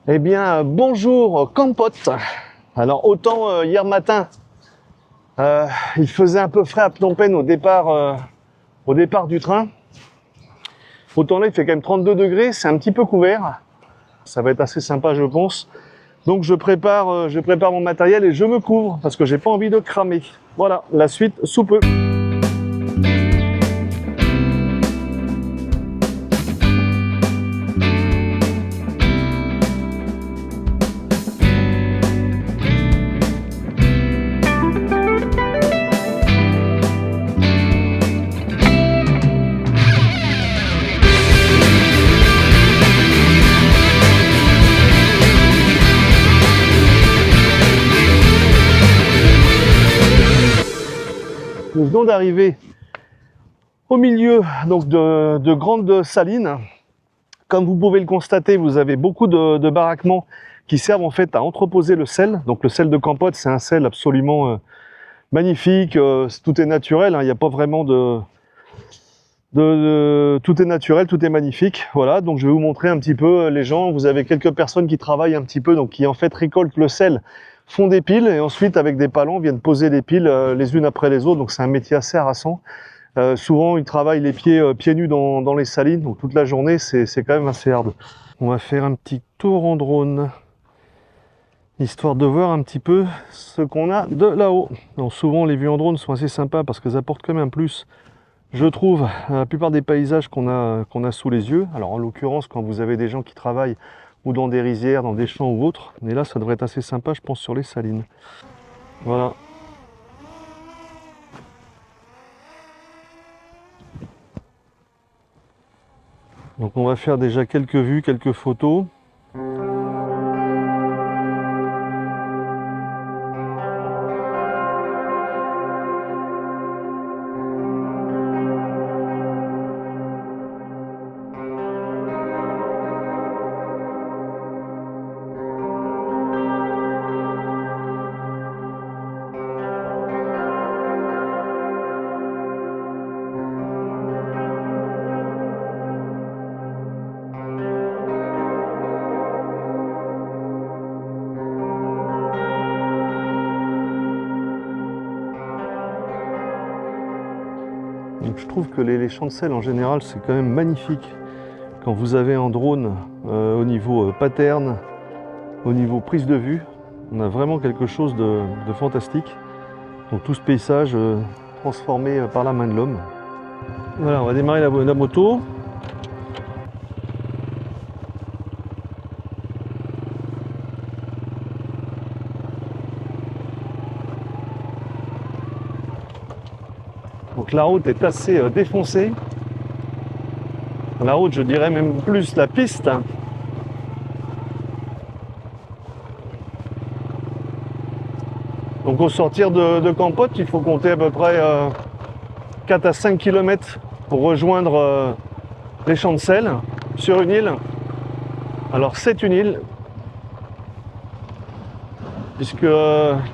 Eh bien, bonjour Campote. Alors autant hier matin, il faisait un peu frais à Phnom Penh au départ du train. Autant là, il fait quand même 32 degrés, c'est un petit peu couvert. Ça va être assez sympa, je pense. Donc je prépare mon matériel et je me couvre parce que j'ai pas envie de cramer. Voilà, la suite sous peu. Nous venons d'arriver au milieu donc de grandes salines. Comme vous pouvez le constater, vous avez beaucoup de baraquements qui servent en fait à entreposer le sel. Donc le sel de Campote, c'est un sel absolument magnifique. Tout est naturel, hein, il n'y a pas vraiment tout est naturel, tout est magnifique. Voilà, donc je vais vous montrer un petit peu les gens. Vous avez quelques personnes qui travaillent un petit peu, donc qui en fait récoltent le sel, font des piles et ensuite avec des palans viennent poser les piles les unes après les autres. Donc c'est un métier assez harassant. Souvent ils travaillent les pieds nus dans les salines, donc toute la journée c'est quand même assez hard. On va faire un petit tour en drone, histoire de voir un petit peu ce qu'on a de là-haut. Donc souvent les vues en drone sont assez sympas parce qu'elles apportent quand même un plus, je trouve, à la plupart des paysages qu'on a sous les yeux. Alors en l'occurrence quand vous avez des gens qui travaillent ou dans des rizières, dans des champs ou autres, mais là ça devrait être assez sympa je pense sur les salines. Voilà. Donc on va faire déjà quelques vues, quelques photos. Donc je trouve que les champs de sel en général c'est quand même magnifique quand vous avez un drone au niveau pattern, au niveau prise de vue, on a vraiment quelque chose de fantastique. Donc tout ce paysage transformé par la main de l'homme. Voilà, on va démarrer la moto. Donc la route est assez défoncée. La route, je dirais même plus la piste. Donc au sortir de Campote, il faut compter à peu près 4 à 5 km pour rejoindre les champs de sel sur une île. Alors c'est une île, puisque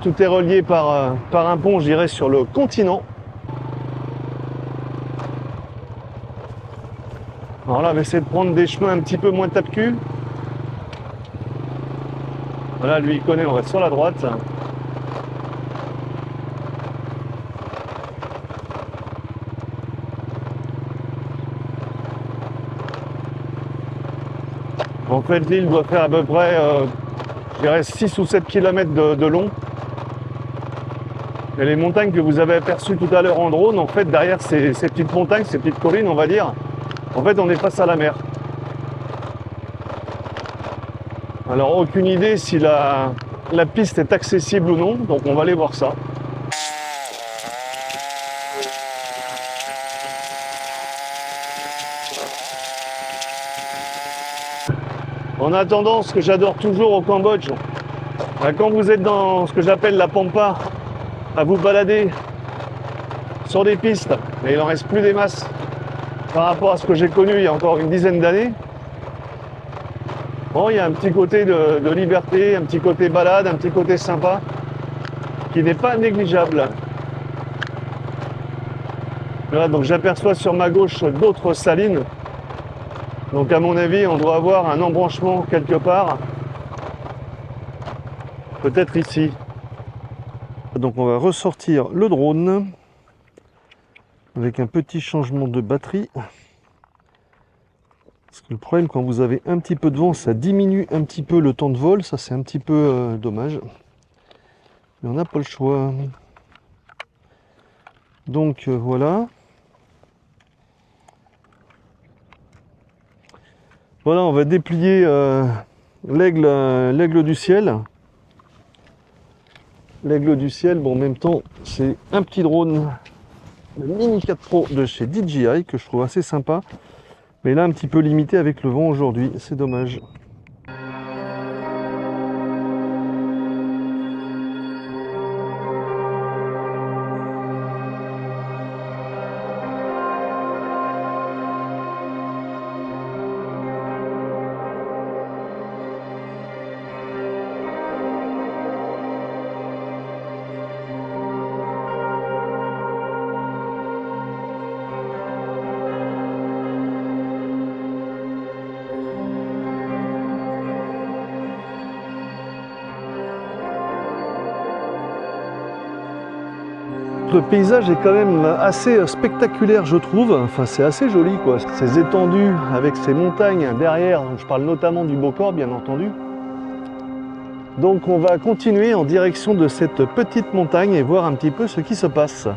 tout est relié par un pont, je dirais, sur le continent. Alors là, on va essayer de prendre des chemins un petit peu moins tape-cul. Voilà, lui il connaît, on va sur la droite. En fait, l'île doit faire à peu près, je dirais, 6 ou 7 km de long. Et les montagnes que vous avez aperçues tout à l'heure en drone, en fait, derrière ces petites montagnes, ces petites collines, on va dire, en fait, on est face à la mer. Alors, aucune idée si la piste est accessible ou non, donc on va aller voir ça. En attendant, ce que j'adore toujours au Cambodge, quand vous êtes dans ce que j'appelle la pampa, à vous balader sur des pistes, mais il en reste plus des masses par rapport à ce que j'ai connu il y a encore une dizaine d'années. Bon, il y a un petit côté de liberté, un petit côté balade, un petit côté sympa, qui n'est pas négligeable. Voilà, donc j'aperçois sur ma gauche d'autres salines. Donc à mon avis, on doit avoir un embranchement quelque part peut-être ici. Donc on va ressortir le drone avec un petit changement de batterie. Parce que le problème, quand vous avez un petit peu de vent, ça diminue un petit peu le temps de vol. Ça, c'est un petit peu dommage. Mais on n'a pas le choix. Donc voilà. Voilà, on va déplier l'aigle du ciel. L'aigle du ciel, bon, en même temps, c'est un petit drone, le Mini 4 Pro de chez DJI, que je trouve assez sympa. Mais là, un petit peu limité avec le vent aujourd'hui, c'est dommage. Le paysage est quand même assez spectaculaire, je trouve. Enfin, c'est assez joli, quoi. Ces étendues avec ces montagnes derrière. Je parle notamment du Beaucorps, bien entendu. Donc, on va continuer en direction de cette petite montagne et voir un petit peu ce qui se passe.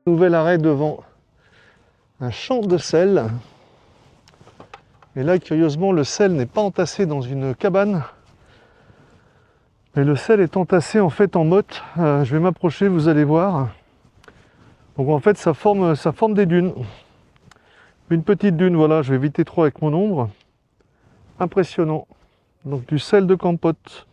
Nouvel arrêt devant un champ de sel. Et là, curieusement, le sel n'est pas entassé dans une cabane, mais le sel est entassé en fait en motte. Je vais m'approcher, vous allez voir. Donc en fait, ça forme des dunes. Une petite dune, voilà, je vais éviter trop avec mon ombre. Impressionnant. Donc du sel de Campote.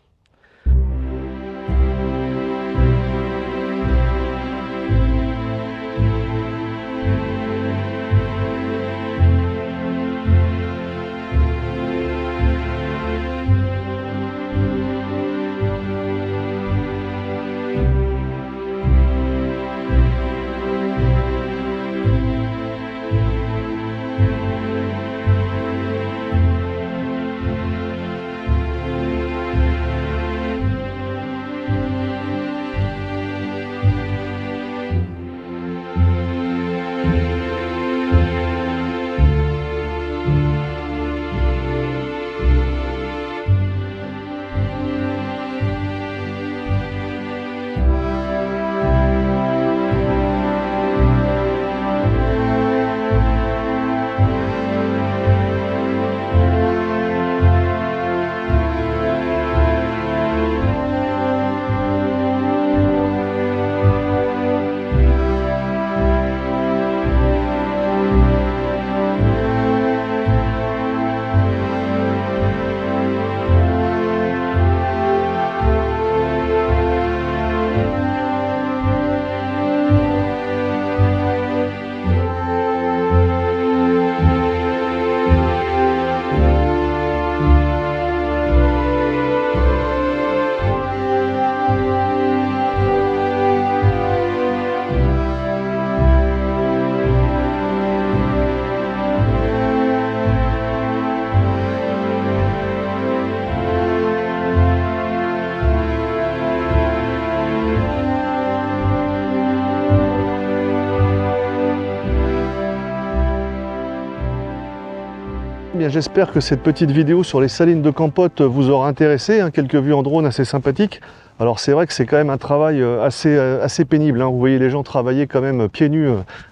bien j'espère que cette petite vidéo sur les salines de Campote vous aura intéressé, hein, quelques vues en drone assez sympathiques. Alors c'est vrai que c'est quand même un travail assez pénible, hein. Vous voyez les gens travailler quand même pieds nus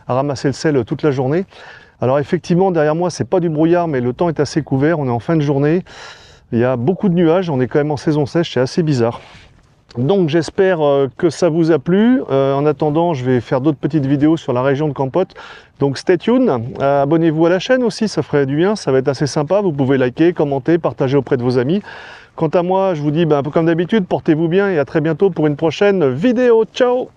à ramasser le sel toute la journée. Alors effectivement derrière moi c'est pas du brouillard mais le temps est assez couvert, on est en fin de journée. Il y a beaucoup de nuages, on est quand même en saison sèche, c'est assez bizarre. Donc j'espère que ça vous a plu. En attendant, je vais faire d'autres petites vidéos sur la région de Campote. Donc stay tuned, abonnez-vous à la chaîne aussi, ça ferait du bien, ça va être assez sympa. Vous pouvez liker, commenter, partager auprès de vos amis. Quant à moi, je vous dis un peu comme d'habitude, portez-vous bien et à très bientôt pour une prochaine vidéo. Ciao!